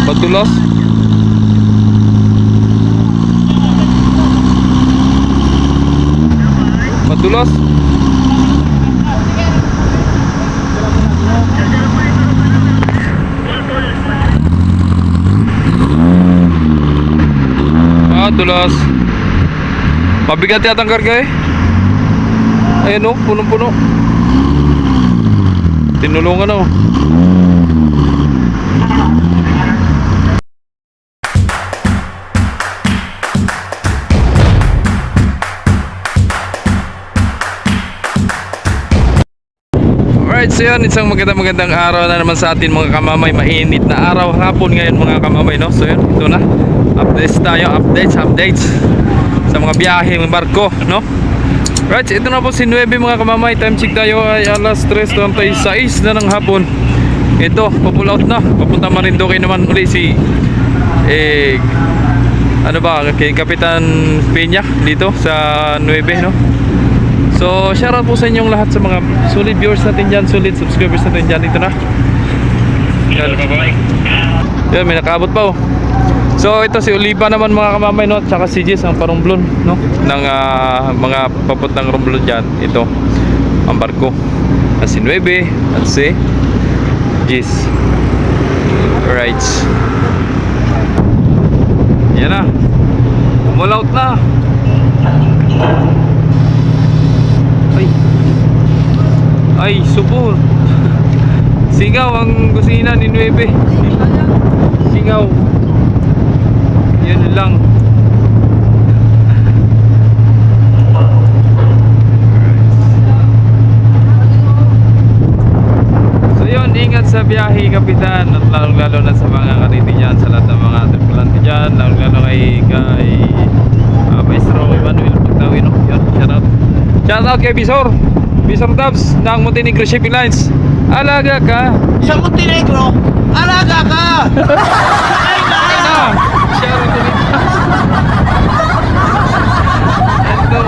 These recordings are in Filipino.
Patulos. Patulos. Tulos. Mabigat yata ang karga eh. Ayan o, punong-puno. Tinulungan o. Alright, so yun, isang magandang araw na naman sa atin mga kamamay. Mainit na araw, hapon ngayon mga kamamay, no? So yun, ito na. Updates tayo, updates sa mga biyahe ng barko, no? Right, ito na po si 9 mga kamamay. Time check tayo ay alas 3:36 na ng hapon. Ito, pull out na. Papunta Marinduque naman uli si ano ba, kay Kapitan Peña dito sa 9, no? So, shoutout po sa inyong lahat sa mga solid viewers natin dyan, solid subscribers natin dyan. Ito na. Yan, may nakaabot pa oh. So, ito si Oliva naman mga kamamay, no? At saka si Jis ang parumblon, no? Ng mga papuntang rumblon dyan. Ito, ang barko. At si 9 at si Jis. Alright. Yan na. Umulaut na. Ay, supor. Singaw ang kusina ni 9. Singaw. Yan lang. So yun, ingat sa biyahe kapitan. At lalong-lalo na sa mga kariti dyan, sa lahat ng mga tripulante dyan, lalong-lalo kay Maestro Emmanuel Pagtawi, no? Yun, shoutout kay Bisor Dubs ng Montenegro Shipping Lines. Alaga ka. Sa Montenegro, alaga ka. Ay na. Shoutout ulit. Ito.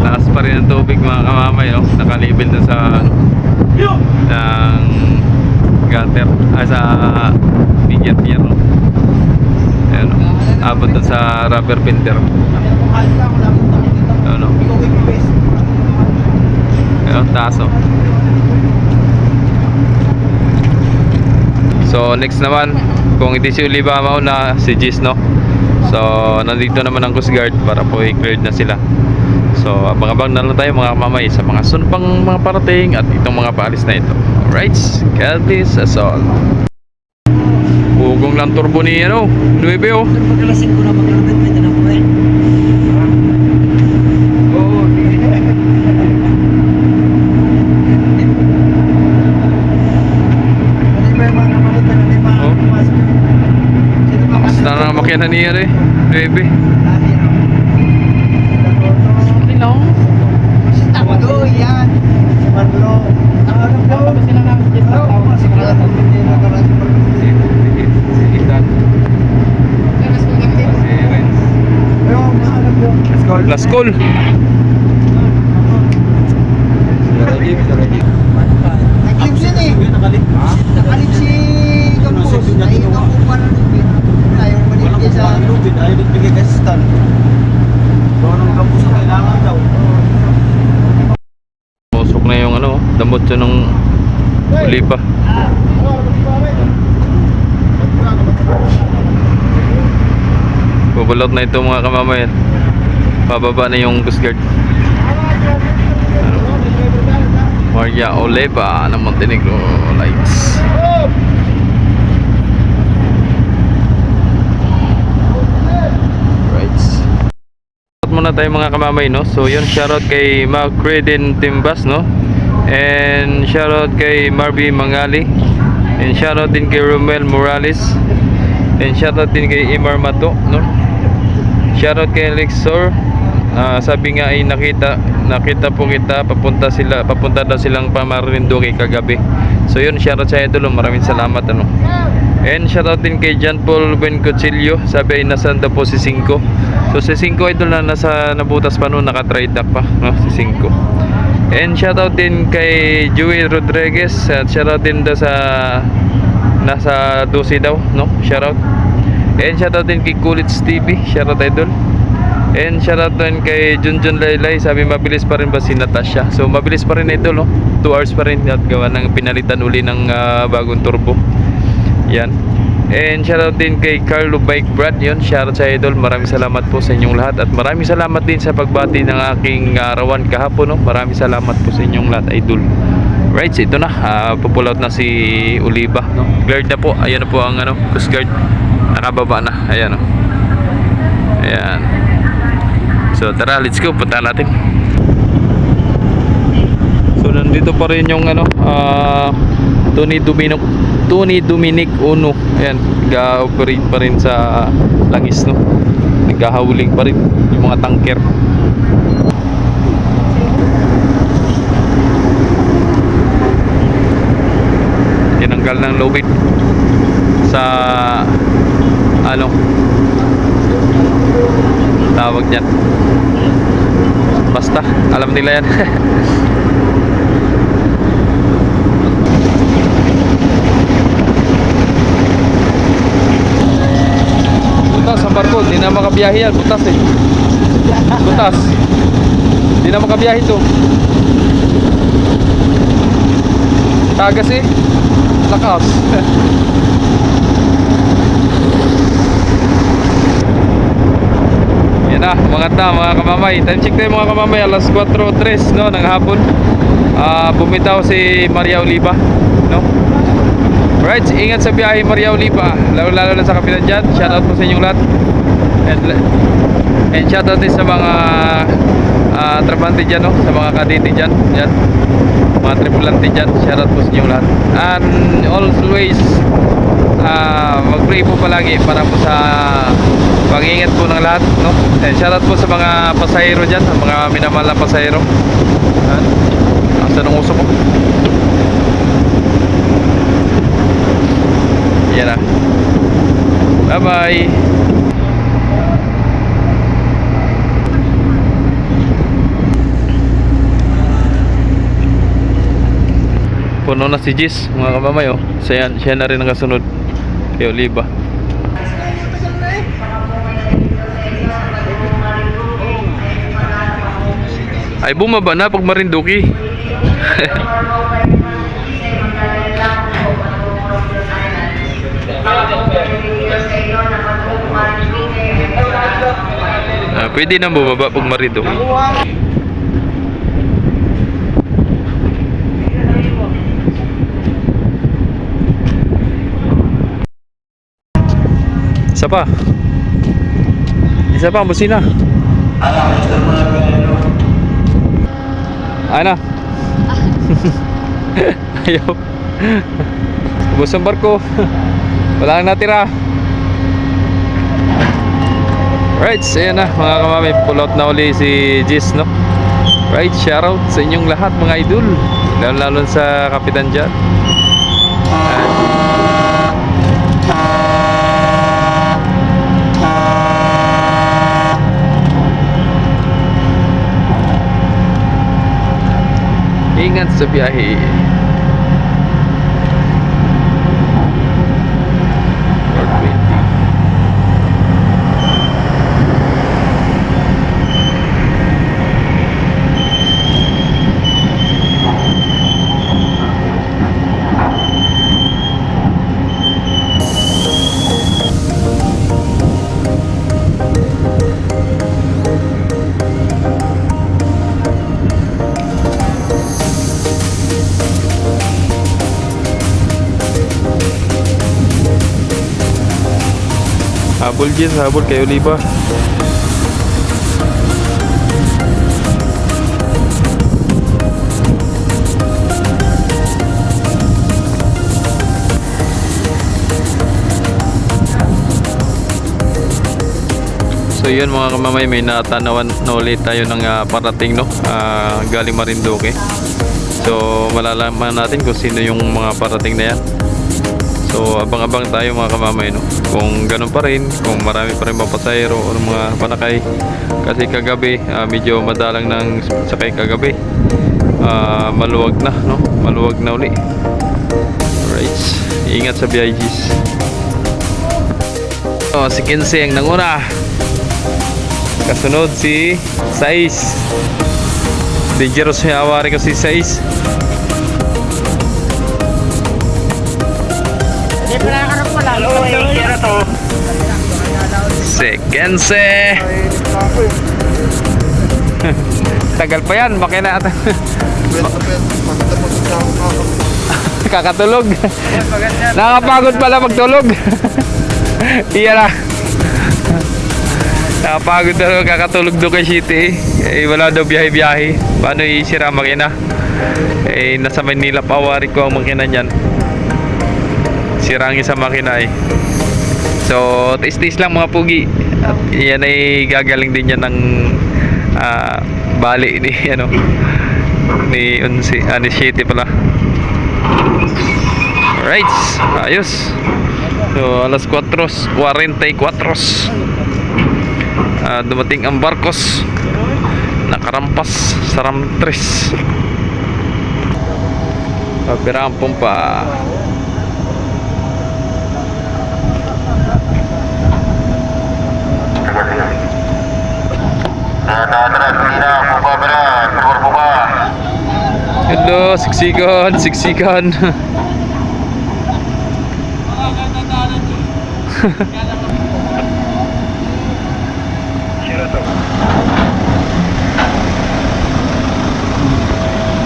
Taas pa rin ang tubig mga kamamay, no? Nakalibel na sa ng gutter sa median pier, no? Ayan, no? Abot dun sa rubber pinter. Ayan, no? Ayan, taas, oh. So next naman, kung hindi si Oliva mauna, si Jis, no? So nandito naman ang Coast Guard para po i-cleared na sila. So abang-abang na lang tayo mga kamamay sa mga sunpang mga parating at itong mga paalis na ito. Alright, God bless us all. Ugong lang turbo ni 9 oh. Pagkalasin ko na maglalagay may tanong ko eh. Oo. Basta na makyanan niya rin 9. Hello. Tamado yan. Marlo. Ano ba sila ng jet na tawag sa mga Last call. Nakalip siya eh. Nakalip si Campos. Naiinom ko pa ng lubid. Ayaw manipis sa lubid. Ayaw nagbigay kasi stand. Doon ang Campos na kailangan daw. Musok na yung ano, damot yun ng Oliva. Bubulot na ito mga kamamayan. Pababa na yung Coast Guard. Maria Oliva ng Montenegro Lights. Right. Muna tayo mga kamamay, no? So yun, shoutout kay Macredin Timbas, no? And shoutout kay Marby Mangali. And shoutout din kay Romel Morales. And shoutout din kay Imar Mato, no? Shoutout kay Lexor sabi nga ay nakita po kita, papunta daw silang Marinduque kagabi. So yun, shoutout sa idol, maraming salamat ano. And shoutout din kay John Paul Bencochillo, sabi ay nasan daw po si 5. So si 5 idol na nabutas pa noon, naka-trade up pa no, si 5. And shoutout din kay Joey Rodriguez, at shoutout din daw sa nasa 12 daw no, shoutout. And shoutout din kay Kulits TV, shoutout idol. And shoutout din kay Junjun Laylay, sabi mabilis pa rin ba si Natasha. So mabilis pa rin idol no, 2 hours pa rin at gawa ng pinalitan uli ng bagong turbo. Yan. And shoutout din kay Carlo Bike Brad, yun, shoutout sa idol, maraming salamat po sa inyong lahat. At maraming salamat din sa pagbati ng aking arawan kahapon no? Maraming salamat po sa inyong lahat idol. Right, so ito na, pull out na si Oliva no? Guard na po, ayan na po ang ano, Coast Guard, nakababa na, ayan no? Ayan. So tara, let's go, punta natin. So nandito pa rin yung ano, Tony Dominic Uno. Ayan, nag-operate pa rin sa langis no. Naghahuling pa rin yung mga tanker. Tinanggal ng lubid sa ano tawag niyan. Basta, alam nila yan. Butas ang barko, di na makabiyahe yan. Butas eh. Butas. Di na makabiyahe to. Tagas eh. Lakas. Yan na, mga kamamay. Time check tayo mga kamamay, alas 4:03 no, ng hapon. Bumitaw si Maria Oliva no. Right, ingat sa biyahe Maria Oliva, lalo na sa kapitan dyan. Shoutout po sa inyong lahat. And shoutout din sa mga trabante dyan no, sa mga kadete dyan, mga tripulante dyan. Shoutout po sa inyong lahat. And always mag-pray po palagi para po sa pag-iingat po ng lahat no? And shoutout po sa mga pasahero dyan, mga minamahal na pasahero. Asa nung uso ko. Yan na. Bye bye. Puno na si Jis mga kamamay oh. Siya na rin ang kasunod kay Oliva. Ay bumaba na pag Marinduque. Pwede na bumaba pag Marinduque. Isa pa ang busina. Ay na. Ayaw. Ubos ang barko. Wala nang natira. Right, so ayan na mga kamami, pull out na uli si Jis no. Right, shoutout sa inyong lahat mga idol, lalo sa kapitan dyan. Ingat sa biyahe. Habol Jis, habol kay Oliva. So yun mga kamamay, may natanawan na ulit tayo ng parating, no? Galing Marinduque. So malalaman natin kung sino yung mga parating na yan. So abang-abang tayo mga kamamay, no? Kung ganun pa rin, kung marami pa rin mga pasahero o mga panakay. Kasi kagabi medyo madalang ng sakay kagabi. Maluwag na, no? Maluwag na uli. Alright, ingat sa BIGs. Si 15 ang nanguna. Kasunod si Sais. Dangerous yung awari ko si Sais. Si 15. Tagal pa yan, makina. Kakatulog. Nakapagod pala magtulog. Iya na. Nakapagod na kakatulog doon kay City. Wala daw biyahe-biyahe. Paano isira ang makina? Nasa Manila pa awari ko ang makina niyan. Sira ang isang makina eh. So, tis-tis lang mga pugi. At yan ay gagaling din yan ng bali ni ni City pala. Alright, ayos. So, alas 4:44. Dumating ang barkos. Nakarampas sa Ramtres. Papirang pompa. Hello, siksikan.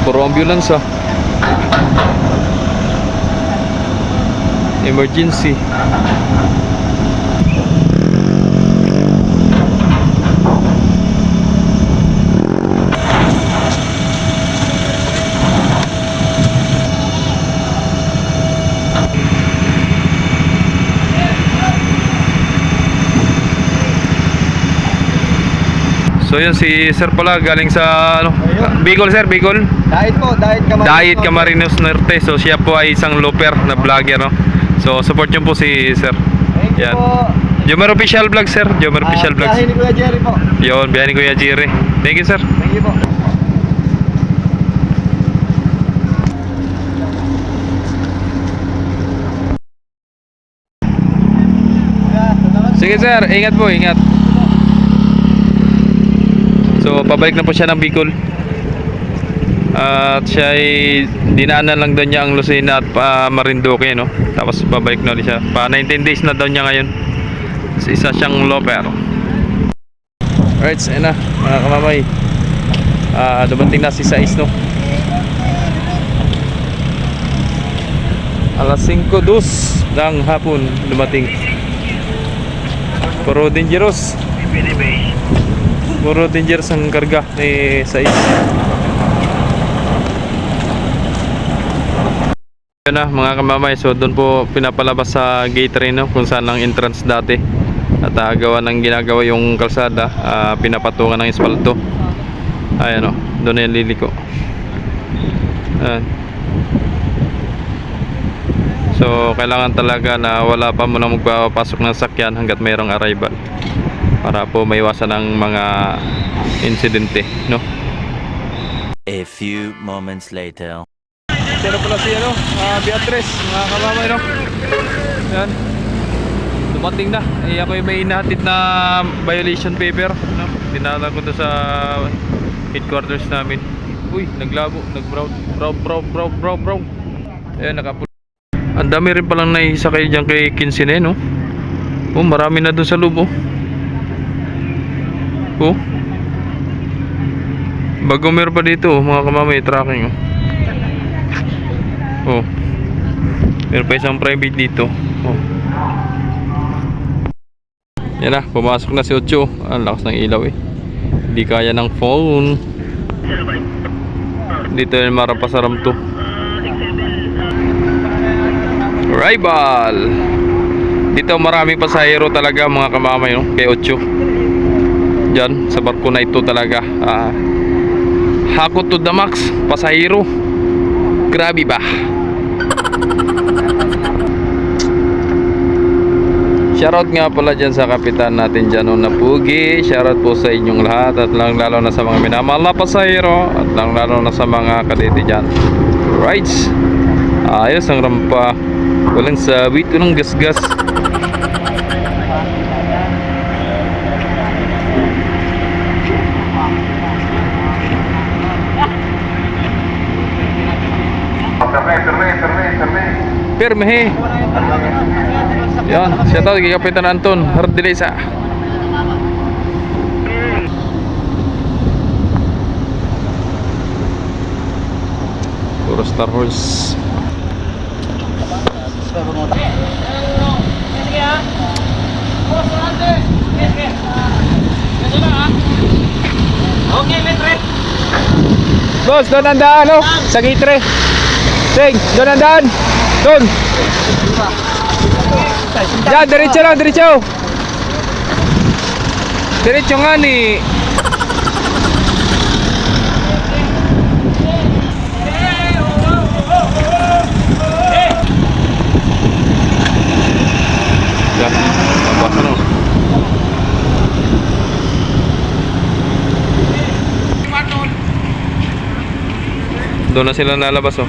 Puro ambulance emergency. So yun si Sir pala galing sa Bicol, Sir, Bicol. Diet Camarines. Diet Camarines Norte. So siya po ay isang looper na vlogger, no. So support niyo po si Sir. Thank you Yan. po. Jomer Official Vlog, Sir. Jomer Official Vlogs. Biyahe ni Kuya Jerry po. Yun, biyahe ni Kuya Jerry. Thank you, Sir. Thank you po. Sige, Sir, ingat po, ingat. So pabalik na po siya ng Bicol. At siya ay dinaanan lang daw niya ang Lucena at Marinduque, no? Tapos pabalik na ulit siya. 19 days na daw niya ngayon. Isa siyang loper. Alright, ayun na mga kamamay. Dumating na si Sais, no? Alas 5:02 ng hapon dumating. Puro dangerous. Puro dangerous ang karga ni Sais. Yun na mga kamamay, so doon po pinapalabas sa gate rin, no, kung saan ang entrance dati. At gawa ng ginagawa yung kalsada, pinapatungan ng espalto. Ayan, no, doon yan liliko. Ayan. So kailangan talaga na wala pa muna magpapasok ng sakyan hanggat mayroong arrival, para po maiwasan ang mga insidente, no? A few moments later. Pero pala si Beatrice, mga kamamay, no? Yan. Dumating na. Ako yung may inahatid na violation paper, no? Dinala ko doon sa headquarters namin. Uy, naglabo, nag-brown. Ayan, nakapul. Ang dami rin palang naisakay dyan kay Kinsine, no? Oh, marami na doon sa loob, oh. Oh. Bago meron pa dito, mga kamamay, tracking, oh. Oh. Meron pa isang private dito. Oh. Yan na, pumasok na si Ocho. Ang lakas ng ilaw eh. Hindi kaya ng phone. Dito yung marapasaram to. Arrival. Dito maraming pasahero talaga mga kamamay, no? Kay Ocho. dyan sa barko na ito talaga. Hakot to the max, pasahero. Grabe ba? Shoutout nga pala dyan sa kapitan natin dyan, na Pugi. Shoutout po sa inyong lahat, at lalo na sa mga minamahal na pasahero, at lalo na sa mga kadete dyan. Rights, ayos ang rampa, walang sabit, walang gasgas. Perme. Yan, shoutout kay Kapitan Anton Hardilesa. Puro Star Horse. Boss, doon ang daan, no? Sa gate 3. Sing, doon ang daan. Doon. Diyan, diretso lang, diretso. Diretso nga ni. Diyan, labas ano. Doon na sila nalabas, oh.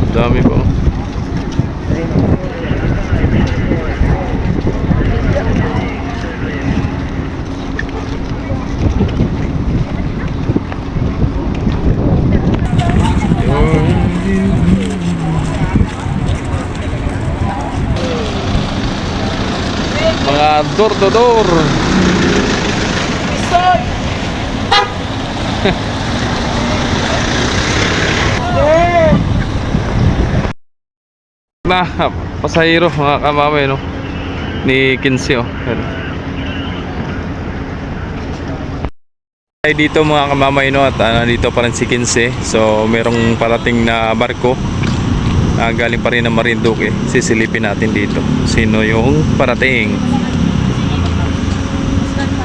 Dami po. Mga door-to-door. Na pasahero mga kamamay, no, ni 15, oh. Ay dito mga kamamay, no, at dito pa rin si 15. So merong parating na barko, galing pa rin ng Marinduque. Sisilipin natin dito sino yung parating.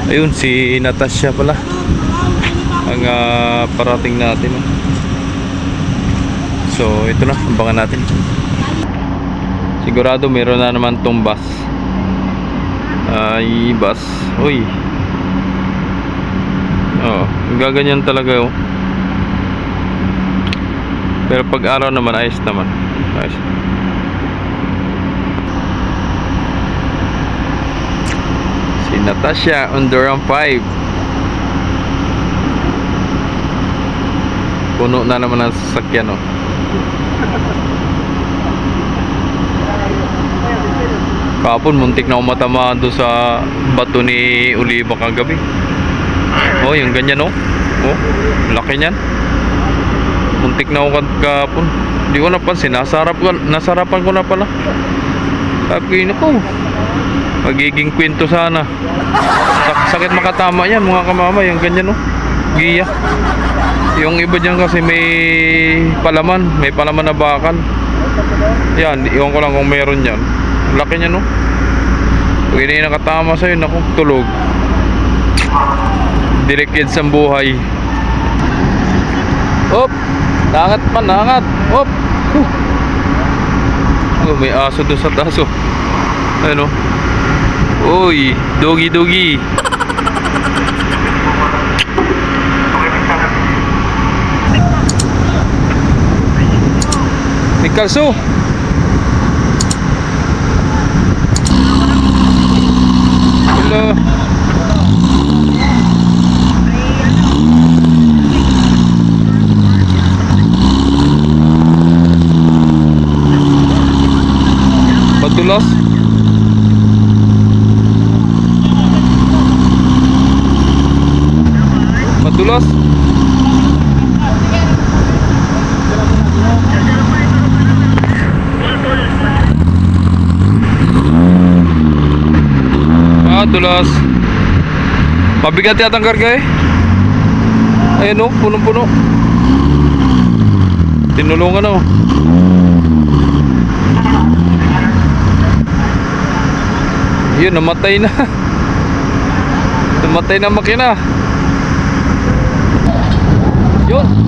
Ayun, si Natasha pala ang parating natin, no? So ito na, abangan natin. Sigurado meron na naman tong bus. Bus. Uy. Oo, gaganyan talaga, oh. Pero pag araw naman, ayos naman. Ayos. Si Natasha on the round 5. Puno na naman ang sasakyan, oh. Kapon muntik na umatamaan doon sa bato ni Oliva kagabi. Oh, yung ganyan, oh. Oh, laki niyan. Muntik na ako kapon. Hindi ko napansin, nasarapan ko na pala. Sabi ko, magiging kwento sana. Sakit makatama yan mga kamama, yung ganyan, oh. Giya. Yung iba dyan kasi may palaman na bakal. Yan, iwan ko lang kung meron yan. Laki niya, no? Pag hindi nakatama sa'yo, naku, tulog. Direct sa buhay. Op! Nangat pa, nangat! Op! Oh, may aso doon sa taso. Ayun, oh. Uy, doggy. May kalso. Hello. Patulos. Patulos. madulas. Pabigat yata ang karga eh. Ayan o, punong-puno. Tinulungan o. Yun, namatay na. Namatay na ang makina. Yun.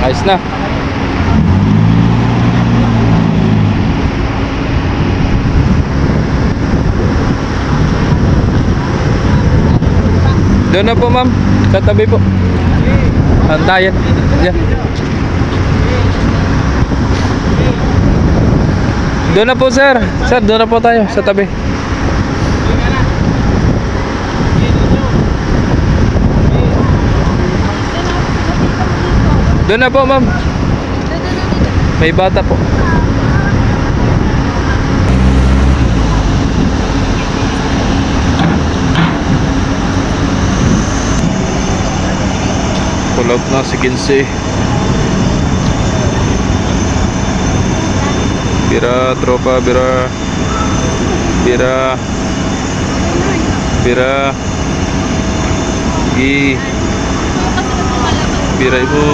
Ayos na. Doon na po ma'am, sa tabi po. Antayan. Diyan. Doon na po sir. Sir, doon na po tayo sa tabi. Doon na po ma'am. May bata po. Pull out na si Kinsey. Bira, tropa, bira. Bira. Bira. Gi. Bira mo.